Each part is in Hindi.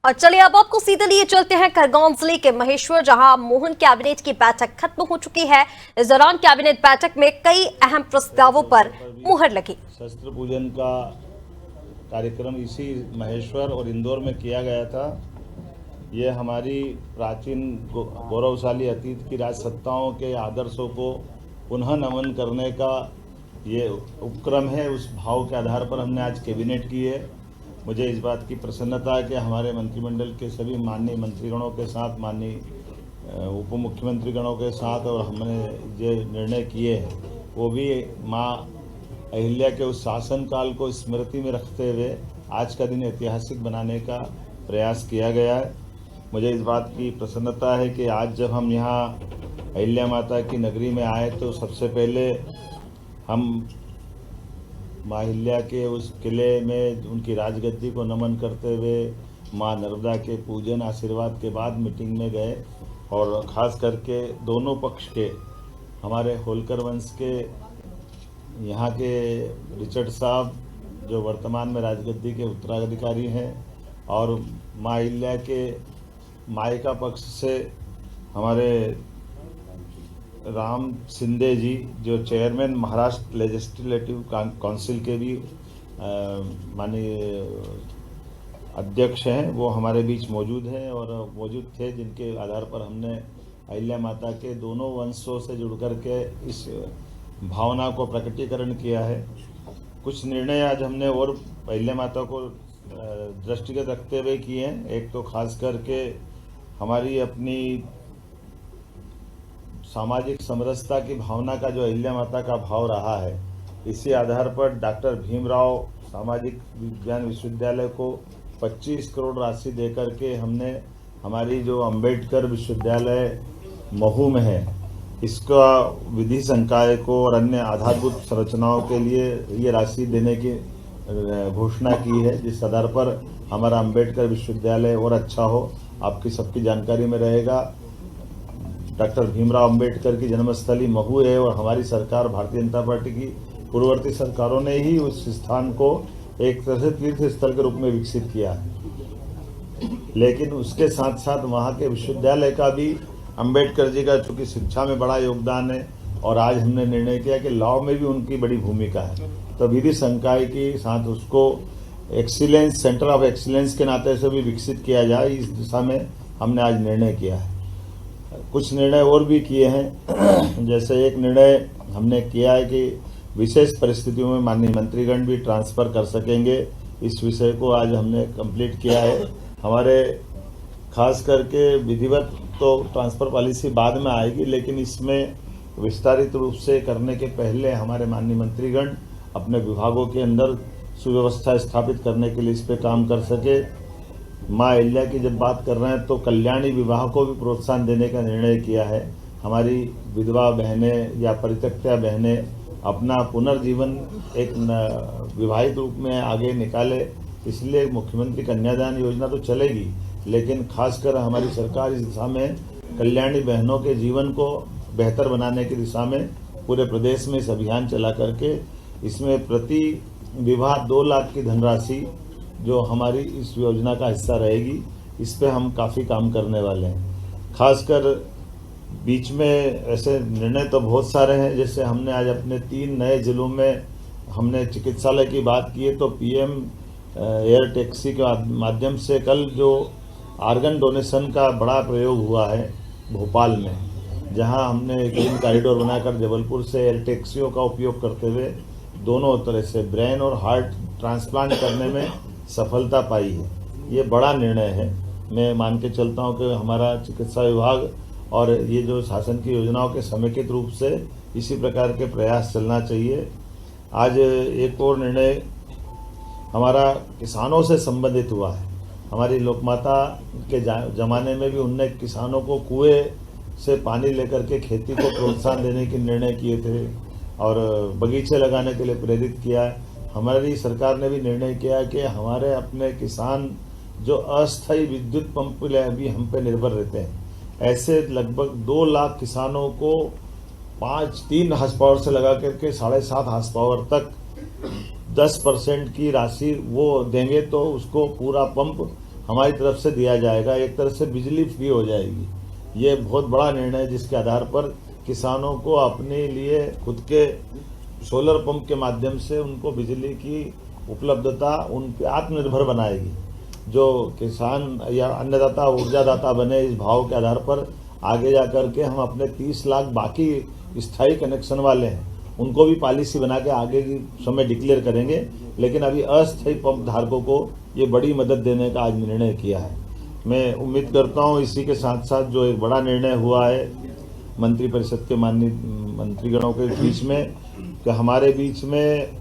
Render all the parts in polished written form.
और चलिए अब आपको सीधे लिए चलते हैं खरगोन जिले के महेश्वर, जहां मोहन कैबिनेट की बैठक खत्म हो चुकी है। इस दौरान कैबिनेट बैठक में कई अहम प्रस्तावों पर मुहर लगी। शस्त्र पूजन का कार्यक्रम इसी महेश्वर और इंदौर में किया गया था। ये हमारी प्राचीन गौरवशाली अतीत की राजसत्ताओं के आदर्शों को पुनः नमन करने का ये उपक्रम है। उस भाव के आधार पर हमने आज कैबिनेट की है। मुझे इस बात की प्रसन्नता है कि हमारे मंत्रिमंडल के सभी माननीय मंत्रीगणों के साथ, माननीय उप मुख्यमंत्रीगणों के साथ, और हमने जो निर्णय किए हैं वो भी माँ अहिल्या के उस शासनकाल को स्मृति में रखते हुए आज का दिन ऐतिहासिक बनाने का प्रयास किया गया है। मुझे इस बात की प्रसन्नता है कि आज जब हम यहाँ अहिल्या माता की नगरी में आए तो सबसे पहले हम माँ अहिल्या के उस किले में उनकी राजगद्दी को नमन करते हुए माँ नर्मदा के पूजन आशीर्वाद के बाद मीटिंग में गए, और ख़ास करके दोनों पक्ष के हमारे होलकर वंश के यहाँ के रिचर्ड साहब जो वर्तमान में राजगद्दी के उत्तराधिकारी हैं, और माँ अहिल्या के मायका पक्ष से हमारे राम शिंदे जी जो चेयरमैन महाराष्ट्र लेजिस्लेटिव काउंसिल के भी माननीय अध्यक्ष हैं, वो हमारे बीच मौजूद हैं और मौजूद थे, जिनके आधार पर हमने अहिल्या माता के दोनों वंशों से जुड़ कर के इस भावना को प्रकटीकरण किया है। कुछ निर्णय आज हमने और अहिल्या माता को दृष्टिगत रखते हुए किए हैं। एक तो खास करके हमारी अपनी सामाजिक समरसता की भावना का जो अहिल्या माता का भाव रहा है, इसी आधार पर डॉक्टर भीमराव सामाजिक विज्ञान विश्वविद्यालय को 25 करोड़ राशि देकर के हमने हमारी जो अंबेडकर विश्वविद्यालय महू में है, इसका विधि संकाय को और अन्य आधारभूत संरचनाओं के लिए ये राशि देने की घोषणा की है, जिस आधार पर हमारा अंबेडकर विश्वविद्यालय और अच्छा हो। आपकी सबकी जानकारी में रहेगा, डॉक्टर भीमराव अंबेडकर की जन्मस्थली महू है और हमारी सरकार भारतीय जनता पार्टी की पूर्ववर्ती सरकारों ने ही उस स्थान को एक तरह से तीर्थ स्थल के रूप में विकसित किया है। लेकिन उसके साथ साथ वहाँ के विश्वविद्यालय का भी अंबेडकर जी का चूँकि शिक्षा में बड़ा योगदान है, और आज हमने निर्णय किया कि लॉ में भी उनकी बड़ी भूमिका है, तो विधि संकाय के साथ उसको एक्सीलेंस, सेंटर ऑफ एक्सीलेंस के नाते से भी विकसित किया जाए, इस दिशा में हमने आज निर्णय किया है। कुछ निर्णय और भी किए हैं, जैसे एक निर्णय हमने किया है कि विशेष परिस्थितियों में माननीय मंत्रीगण भी ट्रांसफ़र कर सकेंगे। इस विषय को आज हमने कंप्लीट किया है। हमारे खास करके विधिवत तो ट्रांसफ़र पॉलिसी बाद में आएगी, लेकिन इसमें विस्तारित रूप से करने के पहले हमारे माननीय मंत्रीगण अपने विभागों के अंदर सुव्यवस्था स्थापित करने के लिए इस पर काम कर सके। माँ अहिल्या की जब बात कर रहे हैं तो कल्याणी विवाह को भी प्रोत्साहन देने का निर्णय किया है। हमारी विधवा बहनें या परित्यक्ता बहनें अपना पुनर्जीवन एक विवाहित रूप में आगे निकाले, इसलिए मुख्यमंत्री कन्यादान योजना तो चलेगी, लेकिन खासकर हमारी सरकार इस दिशा में कल्याणी बहनों के जीवन को बेहतर बनाने की दिशा में पूरे प्रदेश में इस अभियान चला करके इसमें प्रति विवाह 2 लाख की धनराशि जो हमारी इस योजना का हिस्सा रहेगी, इस पे हम काफ़ी काम करने वाले हैं। खासकर बीच में ऐसे निर्णय तो बहुत सारे हैं, जैसे हमने आज अपने 3 नए ज़िलों में हमने चिकित्सालय की बात की है, तो पीएम एयर टैक्सी के माध्यम से कल जो आर्गन डोनेशन का बड़ा प्रयोग हुआ है भोपाल में, जहां हमने ग्रीन कॉरिडोर बनाकर जबलपुर से एयर टैक्सियों का उपयोग करते हुए दोनों तरह से ब्रेन और हार्ट ट्रांसप्लांट करने में सफलता पाई है। ये बड़ा निर्णय है। मैं मान के चलता हूँ कि हमारा चिकित्सा विभाग और ये जो शासन की योजनाओं के समेकित रूप से इसी प्रकार के प्रयास चलना चाहिए। आज एक और निर्णय हमारा किसानों से संबंधित हुआ है। हमारी लोकमाता के ज़माने में भी उनने किसानों को कुएं से पानी लेकर के खेती को प्रोत्साहन देने के निर्णय किए थे और बगीचे लगाने के लिए प्रेरित किया है। हमारी सरकार ने भी निर्णय किया कि हमारे अपने किसान जो अस्थायी विद्युत पंप भी हम पे निर्भर रहते हैं, ऐसे लगभग 2 लाख किसानों को 3 हार्स पावर से लगा करके 7.5 हार्स पावर तक 10% की राशि वो देंगे, तो उसको पूरा पंप हमारी तरफ से दिया जाएगा। एक तरह से बिजली फ्री हो जाएगी। ये बहुत बड़ा निर्णय है जिसके आधार पर किसानों को अपने लिए खुद के सोलर पंप के माध्यम से उनको बिजली की उपलब्धता उन पे आत्मनिर्भर बनाएगी। जो किसान या अन्नदाता ऊर्जादाता बने, इस भाव के आधार पर आगे जा कर के हम अपने 30 लाख बाकी स्थायी कनेक्शन वाले हैं उनको भी पॉलिसी बना के आगे की समय डिक्लेयर करेंगे। लेकिन अभी अस्थायी पंप धारकों को ये बड़ी मदद देने का आज निर्णय किया है। मैं उम्मीद करता हूँ इसी के साथ साथ जो एक बड़ा निर्णय हुआ है मंत्रिपरिषद के माननीय मंत्रीगणों के बीच में, कि हमारे बीच में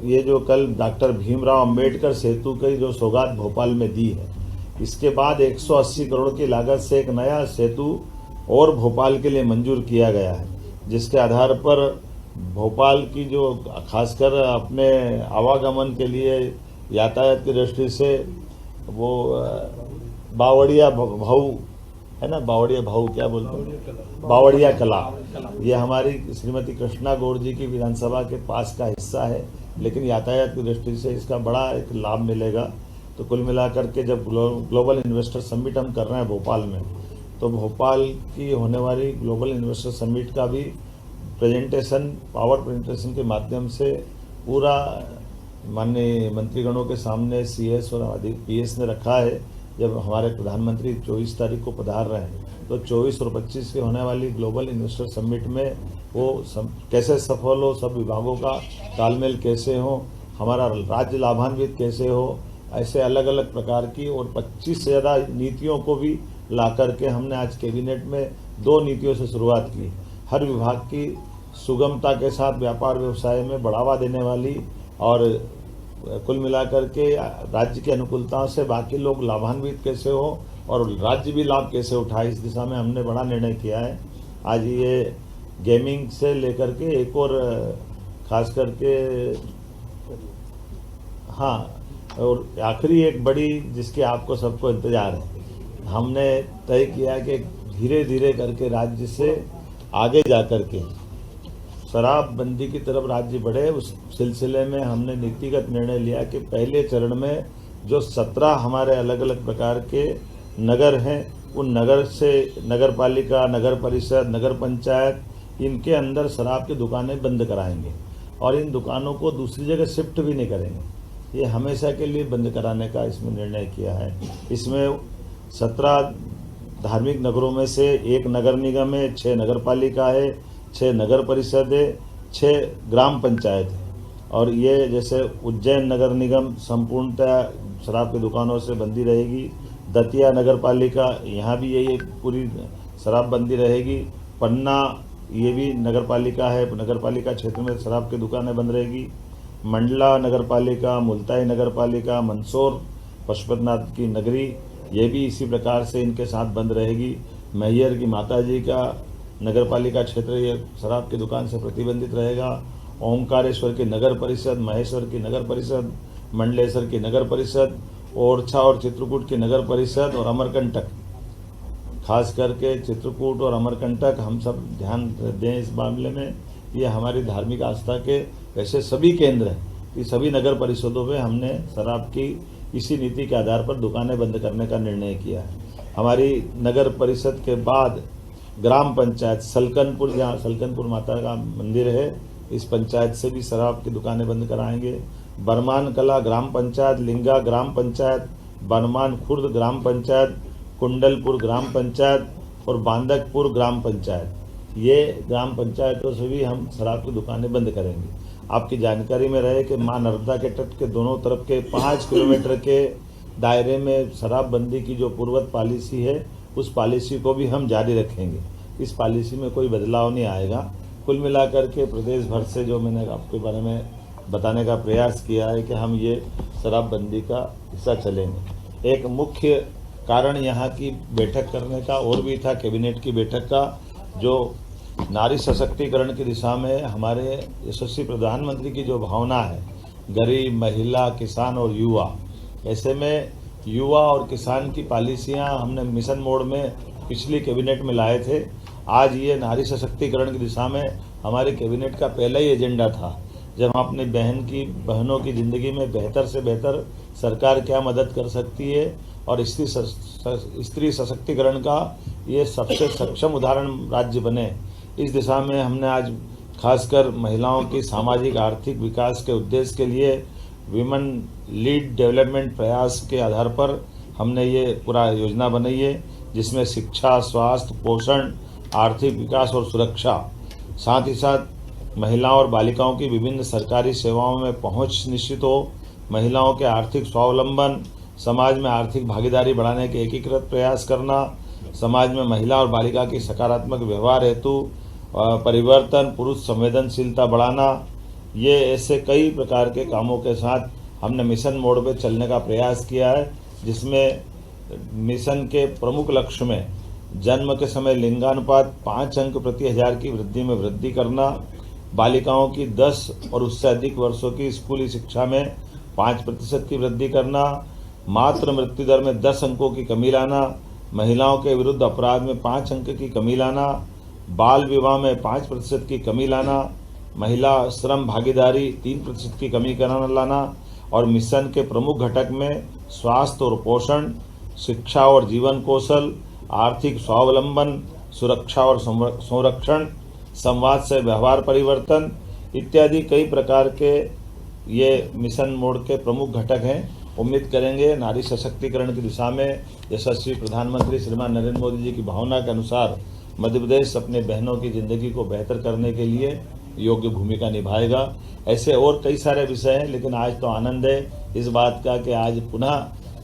ये जो कल डॉक्टर भीमराव अंबेडकर सेतु की जो सौगात भोपाल में दी है, इसके बाद 180 करोड़ की लागत से एक नया सेतु और भोपाल के लिए मंजूर किया गया है, जिसके आधार पर भोपाल की जो खासकर अपने आवागमन के लिए यातायात की दृष्टि से वो बावड़िया भाऊ है ना, बावड़िया भाऊ क्या बोलते हैं, बावड़िया कला, ये हमारी श्रीमती कृष्णा गौड़ जी की विधानसभा के पास का हिस्सा है, लेकिन यातायात की दृष्टि से इसका बड़ा एक लाभ मिलेगा। तो कुल मिलाकर के जब ग्लोबल इन्वेस्टर समिट हम कर रहे हैं भोपाल में, तो भोपाल की होने वाली ग्लोबल इन्वेस्टर समिट का भी प्रेजेंटेशन, पावर प्रेजेंटेशन के माध्यम से पूरा माननीय मंत्रीगणों के सामने सीएस और पीएस ने रखा है। जब हमारे प्रधानमंत्री 24 तारीख को पधार रहे हैं, तो 24 और 25 के होने वाली ग्लोबल इन्वेस्टर समिट में वो कैसे सफल हो, सब विभागों का तालमेल कैसे हो, हमारा राज्य लाभान्वित कैसे हो, ऐसे अलग अलग प्रकार की और 25 से ज़्यादा नीतियों को भी ला करके हमने आज कैबिनेट में 2 नीतियों से शुरुआत की। हर विभाग की सुगमता के साथ व्यापार व्यवसाय में बढ़ावा देने वाली और कुल मिलाकर के राज्य की अनुकूलताओं से बाकी लोग लाभान्वित कैसे हो और राज्य भी लाभ कैसे उठाए, इस दिशा में हमने बड़ा निर्णय किया है। आज ये गेमिंग से लेकर के एक और खास करके हाँ, और आखिरी एक बड़ी जिसके आपको सबको इंतजार है, हमने तय किया कि धीरे धीरे करके राज्य से आगे जा कर के शराबबंदी की तरफ राज्य बढ़े। उस सिलसिले में हमने नीतिगत निर्णय लिया कि पहले चरण में जो 17 हमारे अलग अलग प्रकार के नगर हैं, उन नगर से नगर पालिका, नगर परिषद, नगर पंचायत, इनके अंदर शराब की दुकानें बंद कराएंगे और इन दुकानों को दूसरी जगह शिफ्ट भी नहीं करेंगे। ये हमेशा के लिए बंद कराने का इसमें निर्णय किया है। इसमें 17 धार्मिक नगरों में से एक नगर निगम है, 6 नगर पालिका है, 6 नगर परिषद है, 6 ग्राम पंचायत है। और ये जैसे उज्जैन नगर निगम संपूर्णतः शराब की दुकानों से बंदी रहेगी। दतिया नगर पालिका, यहाँ भी यही एक पूरी शराब बंदी रहेगी। पन्ना ये भी नगर पालिका है, नगर पालिका क्षेत्र में शराब की दुकानें बंद रहेगी। मंडला नगर पालिका, मुल्ताई नगर पालिका, मंदसौर पशुपतिनाथ की नगरी, ये भी इसी प्रकार से इनके साथ बंद रहेगी। मैहर की माताजी का नगर पालिका क्षेत्र ये शराब की दुकान से प्रतिबंधित रहेगा। ओंकारेश्वर की नगर परिषद, महेश्वर की नगर परिषद, मंडलेश्वर की नगर परिषद, ओरछा और चित्रकूट की नगर परिषद और अमरकंटक, खास करके चित्रकूट और अमरकंटक हम सब ध्यान दें इस मामले में। ये हमारी धार्मिक आस्था के वैसे सभी केंद्र हैं कि सभी नगर परिषदों में हमने शराब की इसी नीति के आधार पर दुकानें बंद करने का निर्णय किया है। हमारी नगर परिषद के बाद ग्राम पंचायत सलकनपुर, जहाँ सलकनपुर माता का मंदिर है, इस पंचायत से भी शराब की दुकानें बंद कराएंगे। बरमान कला ग्राम पंचायत, लिंगा ग्राम पंचायत, बरमान खुर्द ग्राम पंचायत, कुंडलपुर ग्राम पंचायत और बांदकपुर ग्राम पंचायत, ये ग्राम पंचायतों से भी हम शराब की दुकानें बंद करेंगे। आपकी जानकारी में रहे कि मां नर्मदा के तट के दोनों तरफ के 5 किलोमीटर के दायरे में शराबबंदी की जो पूर्वत पॉलिसी है, उस पॉलिसी को भी हम जारी रखेंगे। इस पॉलिसी में कोई बदलाव नहीं आएगा। कुल मिलाकर के प्रदेश भर से जो मैंने आपके बारे में बताने का प्रयास किया है कि हम ये शराबबंदी का हिस्सा चलेंगे। एक मुख्य कारण यहाँ की बैठक करने का और भी था, कैबिनेट की बैठक का, जो नारी सशक्तिकरण की दिशा में हमारे यशस्वी प्रधानमंत्री की जो भावना है, गरीब, महिला, किसान और युवा, ऐसे में युवा और किसान की पॉलिसियां हमने मिशन मोड में पिछली कैबिनेट में लाए थे। आज ये नारी सशक्तिकरण की दिशा में हमारे कैबिनेट का पहला ही एजेंडा था, जब हम अपनी बहनों की ज़िंदगी में बेहतर से बेहतर सरकार क्या मदद कर सकती है और स्त्री सशक्तिकरण का ये सबसे सक्षम उदाहरण राज्य बने, इस दिशा में हमने आज खासकर महिलाओं की सामाजिक आर्थिक विकास के उद्देश्य के लिए विमेन लीड डेवलपमेंट प्रयास के आधार पर हमने ये पूरा योजना बनाई है, जिसमें शिक्षा, स्वास्थ्य, पोषण, आर्थिक विकास और सुरक्षा, साथ ही साथ महिलाओं और बालिकाओं की विभिन्न सरकारी सेवाओं में पहुंच निश्चित हो, महिलाओं के आर्थिक स्वावलंबन, समाज में आर्थिक भागीदारी बढ़ाने के एकीकृत प्रयास करना, समाज में महिला और बालिका की सकारात्मक व्यवहार हेतु परिवर्तन, पुरुष संवेदनशीलता बढ़ाना, ये ऐसे कई प्रकार के कामों के साथ हमने मिशन मोड पे चलने का प्रयास किया है, जिसमें मिशन के प्रमुख लक्ष्य में जन्म के समय लिंगानुपात 5 अंक प्रति 1000 की वृद्धि में वृद्धि करना, बालिकाओं की 10 और उससे अधिक वर्षों की स्कूली शिक्षा में 5% की वृद्धि करना, मातृ मृत्यु दर में 10 अंकों की कमी लाना, महिलाओं के विरुद्ध अपराध में 5 अंक की कमी लाना, बाल विवाह में 5% की कमी लाना, महिला श्रम भागीदारी 3% की कमी लाना और मिशन के प्रमुख घटक में स्वास्थ्य और पोषण, शिक्षा और जीवन कौशल, आर्थिक स्वावलंबन, सुरक्षा और संरक्षण, संवाद से व्यवहार परिवर्तन इत्यादि कई प्रकार के ये मिशन मोड के प्रमुख घटक हैं। उम्मीद करेंगे नारी सशक्तिकरण की दिशा में यशस्वी प्रधानमंत्री श्रीमान नरेंद्र मोदी जी की भावना के अनुसार मध्य प्रदेश अपने बहनों की जिंदगी को बेहतर करने के लिए योग्य भूमिका निभाएगा। ऐसे और कई सारे विषय हैं, लेकिन आज तो आनंद है इस बात का कि आज पुनः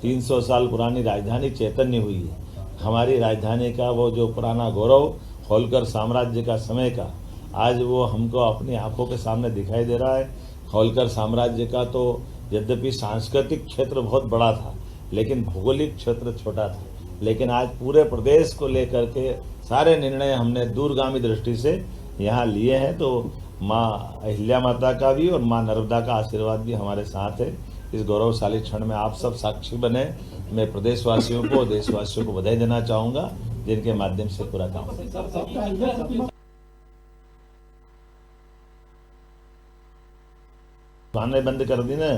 300 साल पुरानी राजधानी चैतन्य हुई है। हमारी राजधानी का वो जो पुराना गौरव होलकर साम्राज्य का समय का आज वो हमको अपनी आंखों के सामने दिखाई दे रहा है। होलकर साम्राज्य का तो यद्यपि सांस्कृतिक क्षेत्र बहुत बड़ा था, लेकिन भौगोलिक क्षेत्र छोटा था, लेकिन आज पूरे प्रदेश को लेकर के सारे निर्णय हमने दूरगामी दृष्टि से यहाँ लिए हैं। तो माँ अहिल्या माता का भी और माँ नर्मदा का आशीर्वाद भी हमारे साथ है। इस गौरवशाली क्षण में आप सब साक्षी बने। मैं प्रदेशवासियों को, देशवासियों को बधाई देना चाहूँगा, जिनके माध्यम से पूरा काम दुकानें बंद कर दी ना,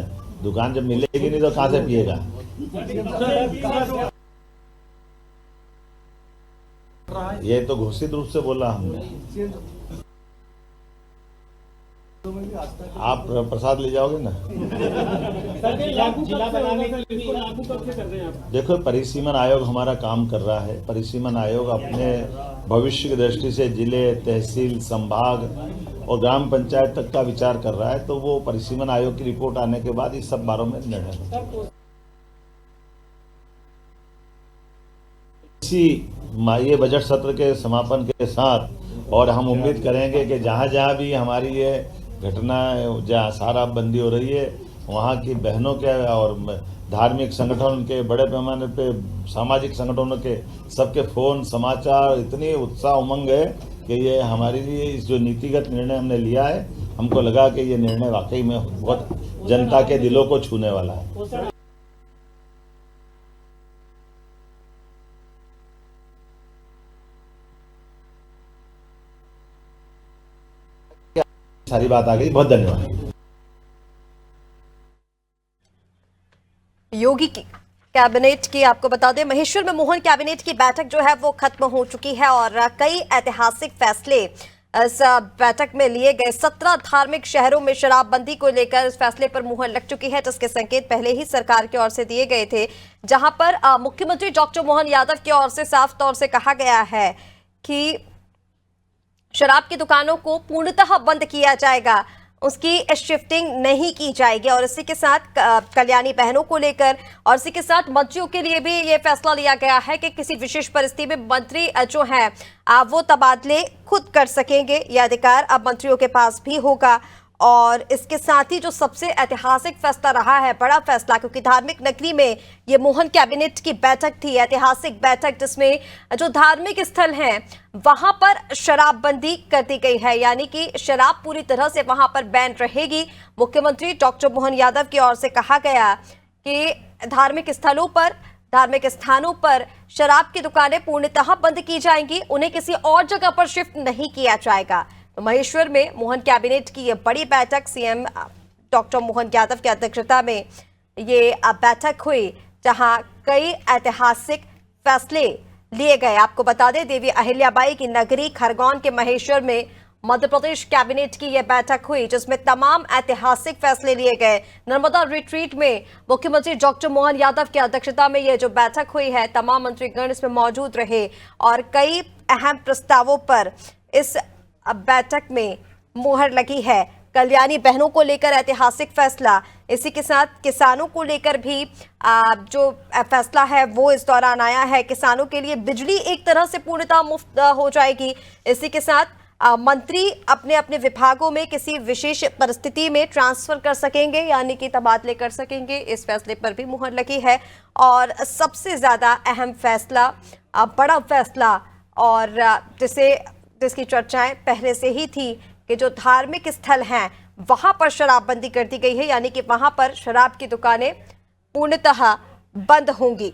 दुकान जब मिलेगी नहीं तो कहाँ से पिएगा। ये तो घोषित रूप से बोला हमने। आप प्रसाद ले जाओगे ना। देखो, परिसीमन आयोग हमारा काम कर रहा है। परिसीमन आयोग अपने भविष्य की दृष्टि से जिले, तहसील, संभाग और ग्राम पंचायत तक का विचार कर रहा है। तो वो परिसीमन आयोग की रिपोर्ट आने के बाद इस सब बारों में निर्णय होगा। इसी ये बजट सत्र के समापन के साथ और हम उम्मीद करेंगे कि जहाँ जहाँ भी हमारी ये घटना जहाँ शराबबंदी हो रही है, वहाँ की बहनों के और धार्मिक संगठन के, बड़े पैमाने पे सामाजिक संगठनों के सबके फोन, समाचार, इतनी उत्साह उमंग है कि ये हमारे लिए इस जो नीतिगत निर्णय हमने लिया है, हमको लगा कि ये निर्णय वाकई में बहुत जनता के दिलों को छूने वाला है। सारी बात आ गई। बहुत धन्यवाद। योगी की कैबिनेट की आपको बता दें, महेश्वर में मोहन कैबिनेट की बैठक जो है वो खत्म हो चुकी है और कई ऐतिहासिक फैसले इस बैठक में लिए गए। 17 धार्मिक शहरों में शराबबंदी को लेकर इस फैसले पर मुहर लग चुकी है, जिसके संकेत पहले ही सरकार की ओर से दिए गए थे, जहां पर मुख्यमंत्री डॉक्टर मोहन यादव की ओर से साफ तौर से कहा गया है कि शराब की दुकानों को पूर्णतः बंद किया जाएगा, उसकी शिफ्टिंग नहीं की जाएगी। और इसी के साथ कल्याणी बहनों को लेकर और इसी के साथ मंत्रियों के लिए भी ये फैसला लिया गया है कि किसी विशेष परिस्थिति में मंत्री जो हैं वो तबादले खुद कर सकेंगे। यह अधिकार अब मंत्रियों के पास भी होगा। और इसके साथ ही जो सबसे ऐतिहासिक फैसला रहा है, बड़ा फैसला, क्योंकि धार्मिक नगरी में ये मोहन कैबिनेट की बैठक थी, ऐतिहासिक बैठक, जिसमें जो धार्मिक स्थल हैं वहां पर शराबबंदी कर दी गई है, यानी कि शराब पूरी तरह से वहां पर बैन रहेगी। मुख्यमंत्री डॉक्टर मोहन यादव की ओर से कहा गया कि धार्मिक स्थानों पर शराब की दुकानें पूर्णतः बंद की जाएंगी, उन्हें किसी और जगह पर शिफ्ट नहीं किया जाएगा। तो महेश्वर में मोहन कैबिनेट की यह बड़ी बैठक सीएम डॉक्टर मोहन यादव की अध्यक्षता में ये बैठक हुई, जहां कई ऐतिहासिक फैसले लिए गए। आपको बता दें, देवी अहिल्याबाई की नगरी खरगोन के महेश्वर में मध्य प्रदेश कैबिनेट की यह बैठक हुई, जिसमें तमाम ऐतिहासिक फैसले लिए गए। नर्मदा रिट्रीट में मुख्यमंत्री डॉक्टर मोहन यादव की अध्यक्षता में यह जो बैठक हुई है, तमाम मंत्रीगण इसमें मौजूद रहे और कई अहम प्रस्तावों पर इस बैठक में मुहर लगी है। कल्याणी बहनों को लेकर ऐतिहासिक फैसला, इसी के साथ किसानों को लेकर भी जो फैसला है वो इस दौरान आया है। किसानों के लिए बिजली एक तरह से पूर्णतः मुफ्त हो जाएगी। इसी के साथ मंत्री अपने अपने विभागों में किसी विशेष परिस्थिति में ट्रांसफर कर सकेंगे, यानी कि तबादले कर सकेंगे। इस फैसले पर भी मुहर लगी है। और सबसे ज्यादा अहम फैसला, बड़ा फैसला और जिसकी चर्चाएं पहले से ही थी कि जो धार्मिक स्थल हैं वहां पर शराबबंदी कर दी गई है, यानी कि वहां पर शराब की दुकानें पूर्णतः बंद होंगी।